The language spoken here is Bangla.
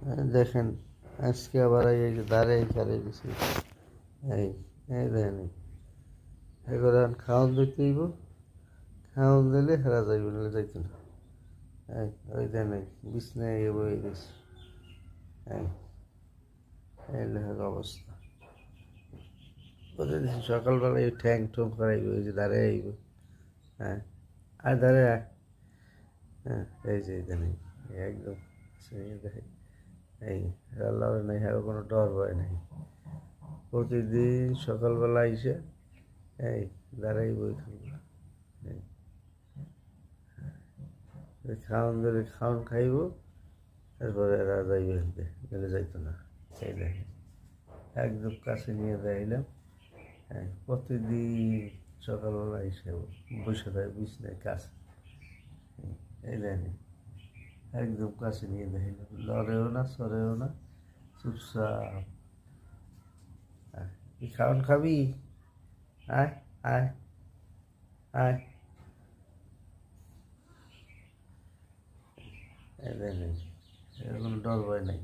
দেখেন আজকে আবার এই যে দাঁড়াই খারে দিছি এই এই দেখেন এগুলো খাওয়ান দিতে হইব খাওয়ান দিলে হেরা যাইব নাহলে যাইতো না এই ওই দেন বিছনায় বই দিছি এই এই লেখার অবস্থা প্রতিদিন সকালবেলা এই ঠ্যাং ঠুং করাইব এই যে দাঁড়াই আইব হ্যাঁ আর দাঁড়ে হ্যাঁ এই যে দেন একদম দেখে এই আল্লাহ নাই হ্যাঁ কোনো ডর ভয় নাই প্রতিদিন সকালবেলা এসে এই দাঁড়াই বই খাইব খাওয়ান ধরে খাওয়ান খাইব তারপরে এরা যাইবে হেলতে গেলে যাইতো না এই দেখে একদম কাছে নিয়ে যাইলাম হ্যাঁ প্রতিদিন সকালবেলা এসে বসে থাকে বিছনায় কাছে এই দেখেন একদম কাছে নিয়ে দেখাইলাম লড়েও না সরেও না চুপচাপ তুই খাওয়ান খাবি আয় আয় আয় এই দেখেন এর কোনো ডর ভয় নাই